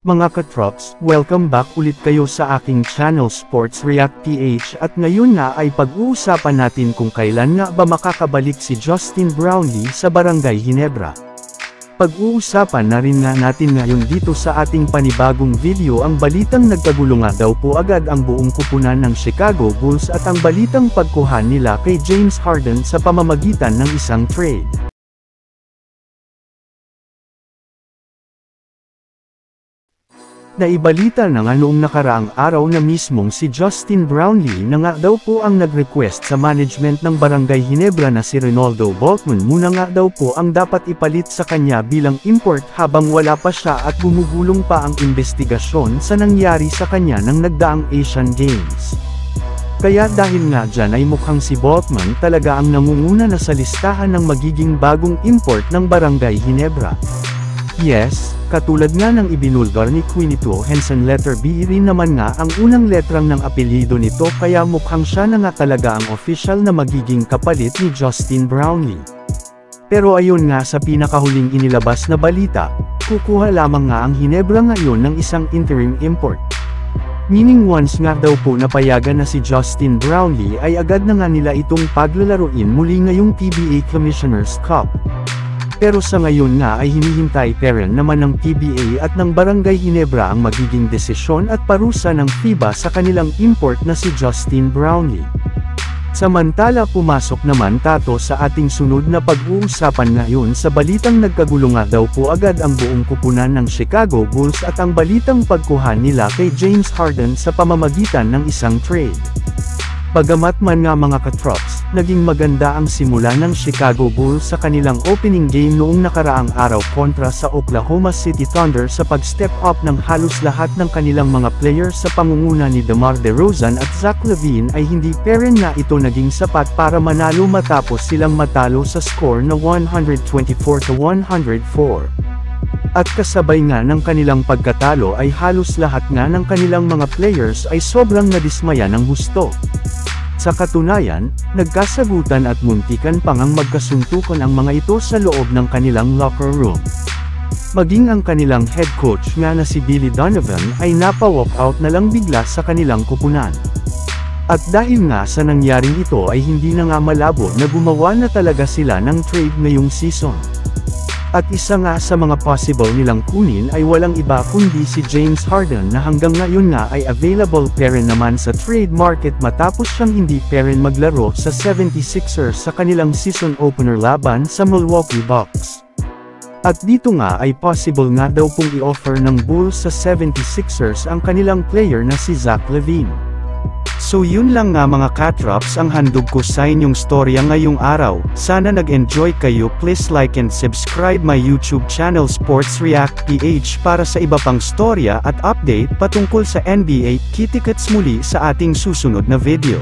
Mga katrops, welcome back ulit kayo sa aking channel Sports React PH at ngayon nga ay pag-uusapan natin kung kailan nga ba makakabalik si Justin Brownlee sa Barangay Ginebra. Pag-uusapan na rin nga natin ngayon dito sa ating panibagong video ang balitang nagkagulo nga daw po agad ang buong kupunan ng Chicago Bulls at ang balitang pagkuhan nila kay James Harden sa pamamagitan ng isang trade. Naibalita na nga noong nakaraang araw na mismong si Justin Brownlee na nga daw po ang nag-request sa management ng Barangay Ginebra na si Renaldo Boltman muna nga daw po ang dapat ipalit sa kanya bilang import habang wala pa siya at gumugulong pa ang investigasyon sa nangyari sa kanya ng nagdaang Asian Games. Kaya dahil nga dyan ay mukhang si Boltman talaga ang nangunguna na sa listahan ng magiging bagong import ng Barangay Ginebra. Yes, katulad nga ng ibinulgar ni Quinito Henson letter B rin naman nga ang unang letrang ng apelyido nito kaya mukhang siya na nga talaga ang official na magiging kapalit ni Justin Brownlee. Pero ayon nga sa pinakahuling inilabas na balita, kukuha lamang nga ang Ginebra ngayon ng isang interim import. Meaning once nga daw po napayagan na si Justin Brownlee ay agad na nga nila itong paglalaruin muli ngayong PBA Commissioner's Cup. Pero sa ngayon nga ay hinihintay pa rin naman ng PBA at ng Barangay Ginebra ang magiging desisyon at parusa ng FIBA sa kanilang import na si Justin Brownlee. Samantala pumasok naman tato sa ating sunod na pag-uusapan ngayon sa balitang nagkagulo nga daw po agad ang buong kupunan ng Chicago Bulls at ang balitang pagkuhan nila kay James Harden sa pamamagitan ng isang trade. Bagamat man nga mga katrops, naging maganda ang simula ng Chicago Bulls sa kanilang opening game noong nakaraang araw kontra sa Oklahoma City Thunder sa pag-step up ng halos lahat ng kanilang mga players sa pangunguna ni DeMar DeRozan at Zach LaVine ay hindi pa rin nga ito naging sapat para manalo matapos silang matalo sa score na 124-104. At kasabay nga ng kanilang pagkatalo ay halos lahat nga ng kanilang mga players ay sobrang nadismaya ng husto. Sa katunayan, nagkasagutan at muntikan pang ang magkasuntukan ang mga ito sa loob ng kanilang locker room. Maging ang kanilang head coach nga na si Billy Donovan ay napa-walkout na lang bigla sa kanilang kupunan. At dahil nga sa nangyaring ito ay hindi na nga malabo na gumawa na talaga sila ng trade ngayong season. At isa nga sa mga possible nilang kunin ay walang iba kundi si James Harden na hanggang ngayon nga ay available pa rin naman sa trade market matapos siyang hindi pa rin maglaro sa 76ers sa kanilang season opener laban sa Milwaukee Bucks. At dito nga ay possible nga daw pong i-offer ng Bulls sa 76ers ang kanilang player na si Zach LaVine. So yun lang nga mga katrops ang handog ko sa inyong storya ngayong araw. Sana nag-enjoy kayo. Please like and subscribe my YouTube channel Sports React PH para sa iba pang storya at update patungkol sa NBA. Kita-kits muli sa ating susunod na video.